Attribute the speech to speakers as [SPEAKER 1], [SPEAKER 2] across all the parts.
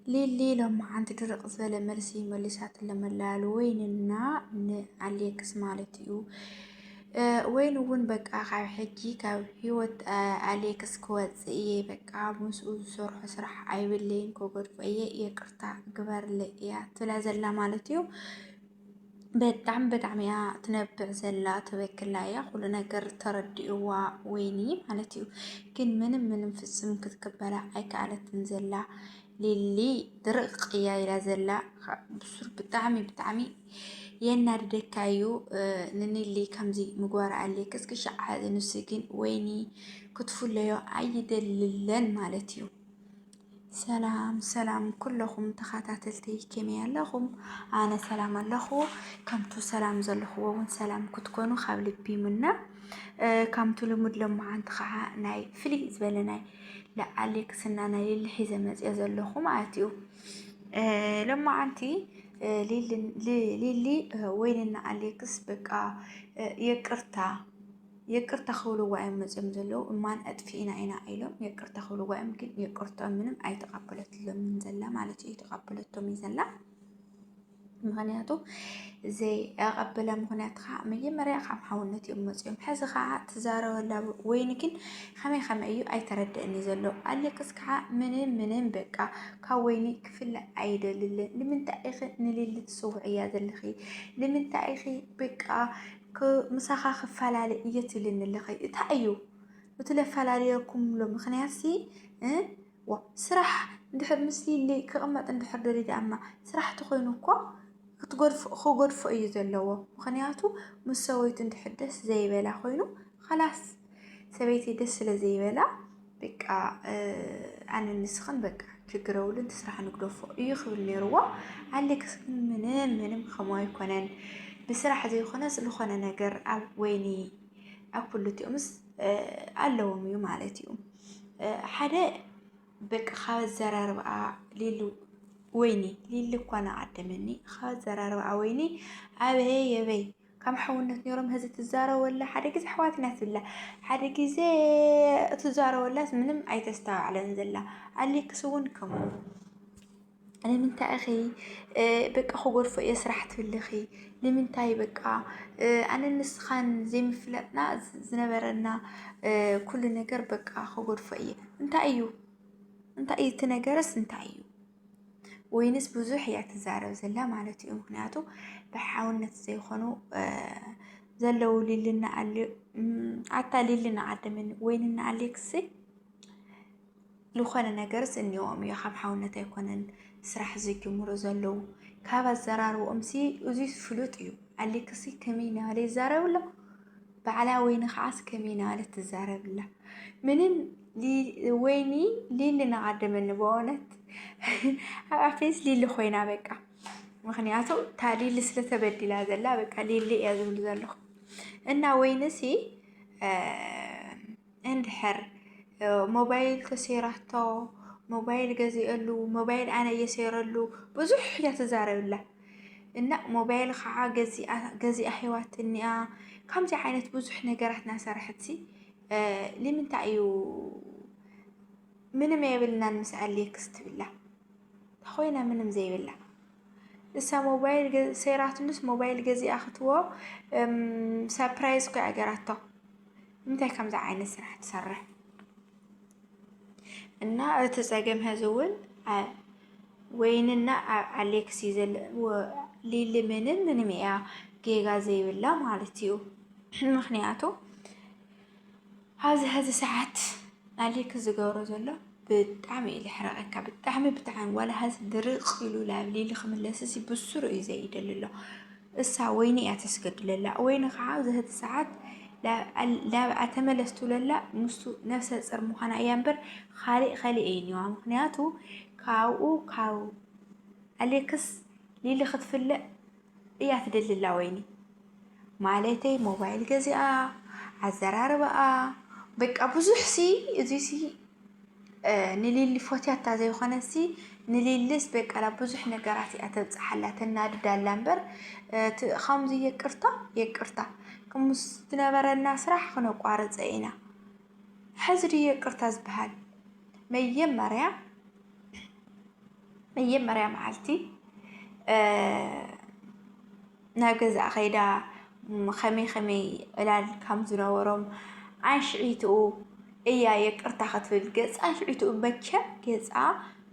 [SPEAKER 1] ليلي لما عند درق زبالة مرسي ملسات لما لالو ويننا عليكس مالتيو وين ون بقى خاو حجي كاو هيوت عليكس كوات إيه بقى مسؤول صرح صرح أي باللين كوجر فيه يقطع قبر ليا تلازلا مالتيو በጣም ያ ትነብዕ ዘላ ትበክላ ያ ሁሉ ነገር ተረዲእዋ ወይኒ ማለት እዩ ግን ምንም ፍጽም ክትቀበላ ኣይከኣለትን ዘላ ሊሊ ድርቅ እያ ኢላ ዘላ ብሱር ብጣዕሚ የናድደካ እዩ ንኒሊ ከምዚ ምግባር ኣለክስ ክሻዕ ንሱ ግን ወይኒ ክትፍለዮ ኣይደልለን ማለት እዩ ሰላም ኩለኹም ተኸታተልቲ ከመይ ኣለኹም ኣነ ሰላም ኣለኹ ከምቱ ሰላም ዘለኹውን ሰላም ክትኮኑ ካብ ልቢ ይምነ ከምቱ ልሙድ ለማዓንቲ ከዓ ናይ ፍልይ ዝበለ ናይ ለኣሌክስና ናይ ሊሊ ሒዘ መፅአ ዘለኹ ማለት እዩ ለማዓንቲ ሊሊ ወይንና ኣሌክስ በቃ يقرت خولو وعم مزمزلو إمان أدفئنا إنا إلهم يقرت خولو وعم كن يقرت منهم أي تقبلت لهم من زلا مالتي أي تقبلتهم من زلا مغنياتو زي أقبل مغنيات خا مية مريا خام حاولنتي أمزيهم حز خا تزارة ولا وينكن خمي أيو أي ترد إني زلو قال لك اسكع منين بقى كويني كفل عيد لمن تأخي نليل تسوع عياد الخي لمن تأخي بقى كمساخة خفالة يتلين اللي خي تأيو وتلفالة ليكم لو مخنياسي وسرح ندحر مسلي اللي كأمة ندحر دريد أما سرح تخوينوكو خو غرف أي زلوا مخنياتو مسويت ندحدس زي بلا خوينو خلاص سبيتي دس لزي بلا بقى عن النسخن بقى تقرأوا تسرح نقدفو يخبر لي روا عليك منين خماي كونن بصراحة زي خناس لخنا نجر أو ويني أكل تأمس علوم يوم عليتيوم حدا بك خاز زرار بقى ليلو ويني ليلو كنا عدمني خاز زرار بقى ويني أبي يبي كم حاولنا نيرم هزت الزارة ولا حدا كذا حواتنا بالله حدا كذا تزارة ولا منهم أي تستوى على نزلة عليك سون كمان أنا من تأخي بقى خو غرفة يسرحت في اللخي لمن تاي بقى أنا النسخان زي مفلتنا زنبرنا كل نجر بقى خو غرفة انت أي تنجرس انت أيو وينس بزوح يعتزارة وزلا مالتي مخنياتو بحاولنا تزيخنو زلو ليلنا علي عتا ليلنا عدا من ويننا عليكسي لو خانا نجرس اليوم يا خاب حاولنا تيكونن سرح زيكي مرزلو كابا الزرار وأمسي وزيس فلوت إيو عليكسي كمينة علي زارة ولا بعلا وين خاص كمينة على الزارة ولا منين لي ويني اللي نعد من بونت عفيس اللي خوينا بقى مخنياتو تالي لسه تبدل هذا لا بقى اللي يزول زلخ إن وينسي اندحر موبايل كسيرته موبايل جزي له موبايل أنا يسير له بزح يتزارب له إن موبايل خا جزي أحيوات إني كم زي عينت بزح نجرتنا سرحتي لمن تعيو من ما يبلنا نسأل ليك استبلا خوينا منهم زي بالله لسه موبايل سيرات الناس موبايل جزي أخذوه سابرايز كي أجرته متى كم زي عين السرح تسرح إن تزاجم هزول ويننا عليك سيزل وليل من مئة جيجا زي بالله مالتيو مخنياتو هذا ساعات عليك زجارة زلا بتعمل الحرقة بتعمل ولا هذا درق يلو لا ليل خملاسي بالسرعة زايد لله الساعة ويني أتسكت لله وين عاوز هذا ساعات لا أتملستو للا مستو نفس الصر مخنا أيام بر خالي أيني ومخنياتو كاو عليكس ليلي خطف لا يعتدل لله ويني مالتي موبايل جزئة عالزرار بقى بزحسي زيسي نليل فوتيات تازي وخنسي نليلس بقى على بزح نجاراتي أتبصح حلات النار دالامبر خامزي يقرطا كمستنبر الناس راح خنو قارض زينا حزري يقرطا زبحال ميم مريا መጀመርያ መዓልቲ ናብ ገዛእ ኸይዳ ከመይ ዕላል ከም ዝነበሮም አንሽዒትኡ እያ የቅርታ ክትብል ገፃ አንሽዒትኡ መቸም ገፃ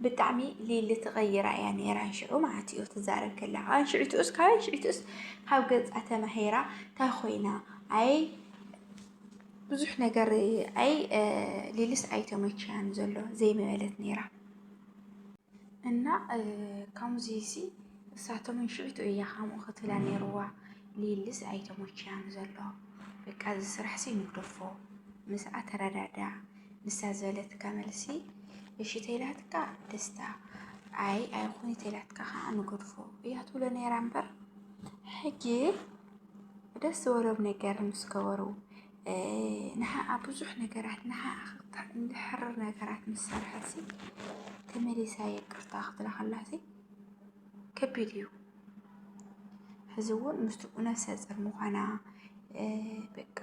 [SPEAKER 1] ብጣዕሚ ሊሊ ተቐይራ እያ ነይራ አንሽዑ ማለት እዩ ትዛረብ ከላ አንሽዒትኡስ ካብ አንሽዒትኡስ ካብ ገፃ ተማሂራ እንታይ ኮይና ኣይ ብዙሕ ነገር ኣይ ሊልስ ኣይተመችያን ዘሎ ዘይመበለት ነይራ እና ከምዚ ሲ እሳቶም አንሽዒትኡ እያ ከምኡ ክትብላ ነይርዋ ሊልስ ኣይተመችያን ዘሎ በቃ ዝስራሕ ሲ ንግደፎ ምስኣ ተረዳዳ ንሳ ዝበለትካ መልሲ እሺ ተይላትካ ደስታ ኣይ ኣይኹን ተይላትካ ከዓ ንገድፎ እያ ትብሎ ነይራ እምበር ሕጂ ደስ ዝበሎም ነገር ምስ ገበሩ ንሓኣ ብዙሕ ነገራት ንሓኣ እንድሕር ነገራት ምስ ሰርሐሲ ተመሊሳ የቅርታ ክትብላ ከላሲ ከቢድ እዩ ሕዚ እውን ምስኡ ነፍሰ ፁር ምዃና በቃ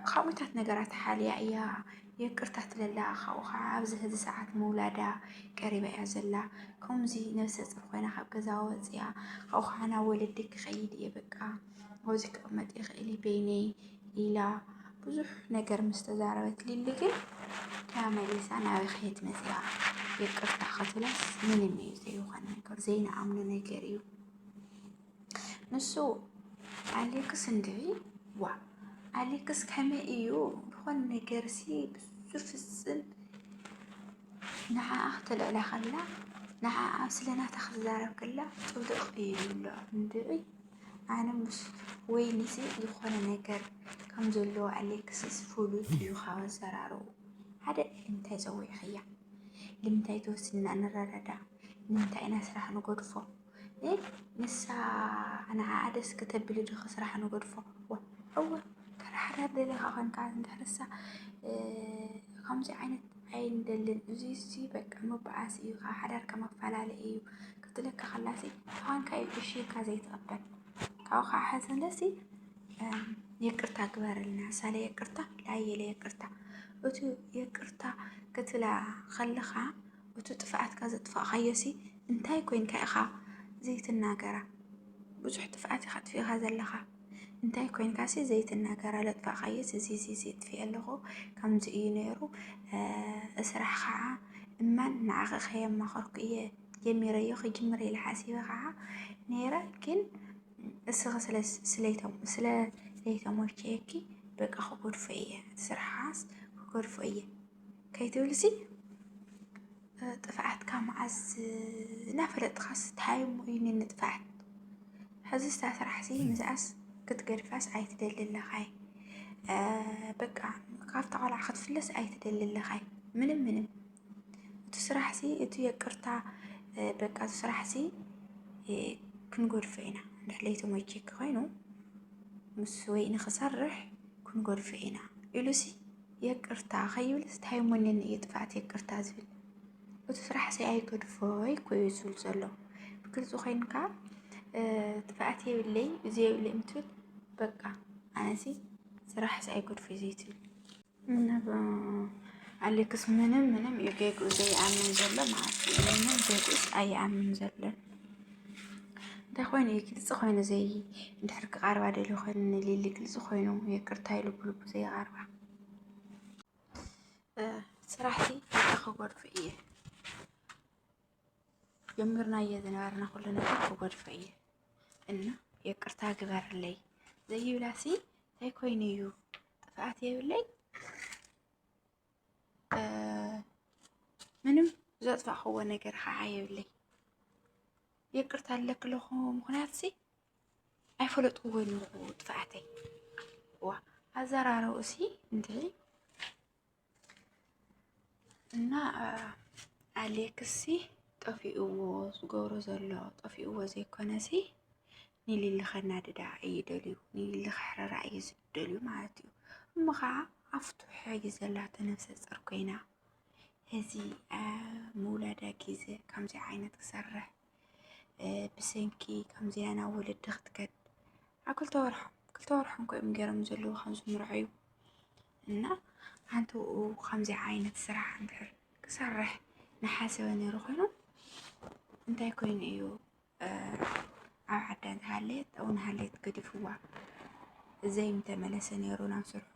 [SPEAKER 1] ካብኡታት ነገራት ሓልያ እያ የቅርታ ትለላ ካብኡ ከዓ ኣብዚ ሕዚ ሰዓት ምውላዳ ቀሪባ እያ ዘላ ከምዚ ነፍሰ ፁር ኮይና ካብ ገዛ ወፅያ ካብኡ ከዓ ናብ ወለዲ ክኸይድ እየ በቃ ኣብዚ ክቕመጥ ይኽእል በይነይ ኢላ ብዙሕ ነገር ምስ ተዛረበት ሊሊ ግን ተመሊሳ ናበይ ከይትመፅያ የቅርታ ክትብላስ ምንም እዩ ዘይኮነ ነገር ዘይነኣምኖ ነገር እዩ ንሱ ኣሌክስ እንድዒ ዋ ኣሌክስ ከመይ እዩ ዝኾነ ነገር ሲ ብዝፍፅም ንዓኣ ክትልዕላ ከላ ንዓኣ ስለናታ ክትዛረብ ከላ ፅቡቕ ኢሉሎ እንድዒ ኣነ ምስ ወይኒሲ ዝኾነ ነገር ከም ዘለዎ ኣሌክስስ ፍሉጥ እዩ ካብ ኣዘራርኡ ሓደ እንታይ ፀዊዕኽያ ንምንታይ ተወሲንና ንረዳዳ ንምንታይ ኢና ስራሕ ንገድፎ ንሳ ንዓኣ ደስ ከተብል ድኺ ስራሕ ንገድፎ እወ ተራሓዳር ደለኻ ኮንካ እንድሕርሳ ከምዚ ዓይነት ኣይንደልን እዚ በቃ መባኣስ እዩ ካብ ሓዳርካ መፈላለ እዩ ክትለካ ከላሲ ተዃንካ እዩ እሺካ ዘይትቕበል ካብኡ ከዓ ሓዘለሲ የቅርታ ግበረልና ሳለ የቅርታ ላየለ የቅርታ እቲ የቅርታ ክትላ ከለኻ እቲ ጥፍኣትካ ዘጥፋእኻዮሲ እንታይ ኮይንካ ኢኻ ዘይትናገራ ብዙሕ ጥፍኣት ኢኻ ጥፊእኻ ዘለኻ እንታይ ኮይንካሲ ዘይትናገራ ለጥፋእኻዮስ እዚ ጥፊእ ኣለኹ ከምዚ እዩ ነይሩ እስራሕ ከዓ እማን ንዓኸ ከየማኸርኩ እየ ጀሚረዮ ክጅምር ኢለ ሓሲበ ከዓ ነይረ ግን እስኺ ስለዘይተመቸየኪ በቃ ክጎድፎ እየ ስራሕስ ክጎድፎ እየ ከይትብልሲ ጥፍዓትካ መዓዝ እናፈለጥካስ ታይሙ እዩ ንጥፍዓት ሕዚ ስታ ስራሕሲ ምስኣስ ክትገድፋስ ኣይትደልለኻይ በቃ ካብታ ቆልዓ ክትፍለስ ኣይትደልለኻይ ምንም እቲ ስራሕሲ እቲ የቅርታ በቃ ስራሕሲ ክንጎድፎ ኢና እንድሕር ተመቸየኪ ኮይኑ ምስ ወይኒ ክሰርሕ ክንጎድፎ ኢና ኢሉሲ የቅርታ ከይብልስ ታይሙንን እየ ጥፍዓት የቅርታ ዝብል እቲ ስራሕሲ ኣይገድፎይ ኮዩ ዝብል ዘሎ ብግልፂ ኮይንካ ጥፍኣት የብለይ እዚ የብለይ እምትብል በቃ ኣነሲ ስራሕሲ ኣይገድፎይ ዘይትብል ምናብ ኣሌክስ ምንም እዩ ገይግኡ ዘይኣምን ዘሎ ማለት እዩ ምንም ገይግኡስ ኣይኣምን ዘሎን እንታይ ኮይኑ ግልፂ ኮይኑ ዘይ እንድሕር ክቐርባ ደልዩ ኮይኑ ንሊሊ ግልፂ ኮይኑ የቅርታ ይልብልቡ ዘይቐርባ ስራሕቲ ክጎድፎ እየ ጀሚርናዮ ዝነበርና ኩሉ ነገር ክጎድፎ እየ እና የቅርታ ግበርለይ ዘይብላሲ እንታይ ኮይኑ እዩ ጥፍኣት የብለይ ምንም ዘጥፋእኽዎ ነገር ከዓ የብለይ የቅርታ ኣለክለኹ ምክንያትሲ ኣይፈለጥክዎን ጥፍኣተይ ዋ ኣዘራርኡሲ እንትይ እና ኣሌክሲ ጠፊእዎ ዝገብሮ ዘሎ ጠፊእዎ ዘይኮነሲ ንሊሊ ከናድዳ እዩ ደልዩ ንሊሊ ክሕረራ እዩ ዝደልዩ ማለት እዩ እሞ ከዓ ኣፍቱ ሕጊ ዘላቶ ነፍሰ ፁር ኮይና እዚ ምውላዳ ግዜ ከምዚ ዓይነት ክሰርሕ ብሰንኪ ከምዚኣ ናብ ወለዲ ክትከድ ኣብ ክልተ ወርሖም ኮይም ገይሮም ዘለዉ ከምዚ ምርዐዩ እና ሓንቲ ከምዚ ዓይነት ስራሕ እንድሕር ክሰርሕ ንሓሰበ ነይሩ ኮይኑ እንታይ ኮይኑ እዩ ኣብ ዓዳ እንተሃለየት ኣብኡ ንሃለየት ገዲፍዋ ዘይምተመለሰ ነይሩ ናብ ስርሑ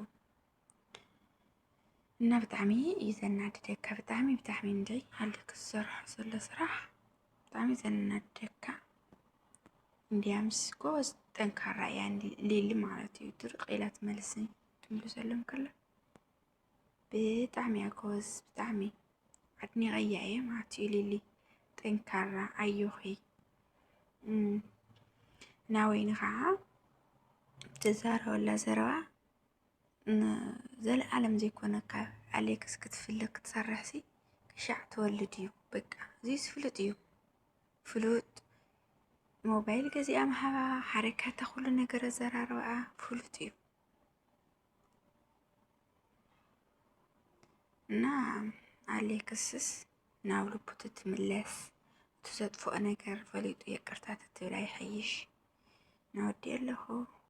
[SPEAKER 1] እና ብጣዕሚ እዩ ዘናድደካ ብጣዕሚ እንጂ ሃልክ ዝሰርሖ ዘሎ ስራሕ ብጣዕሚ ዘናድደካ እንዲያምስ ጎበዝ ጠንካራ እያ ሊሊ ማለት እዩ ድርቕ ኢላ ትምልሰሎም ከላ ብጣዕሚ እያ ጎበዝ ብጣዕሚ ኣድኒቐያ እየ ማለት እዩ ሊሊ ጠንካራ ኣየኺ ናወይኒ ከዓ ትዛረበላ ዘረባ ዘለዓለም ዘይኮነ ካብ ኣሌክስ ክትፍለጥ ክትሰርሕ ሲ ክሻዕ ትወልድ እዩ በቃ እዚ ፍሉጥ እዩ ፍሉጥ ሞባይል ገዚኣ ምሃባ ሓረካታ ኩሉ ነገር ዘራርብኣ ፍሉጥ እዩ እና ኣሌክስስ ናብ ልቡ ትምለስ ትዘጥፍኦ ነገር ፈሊጡ ይቅርታ ትብል ኣይሕይሽ ናወዲ ኣለኹ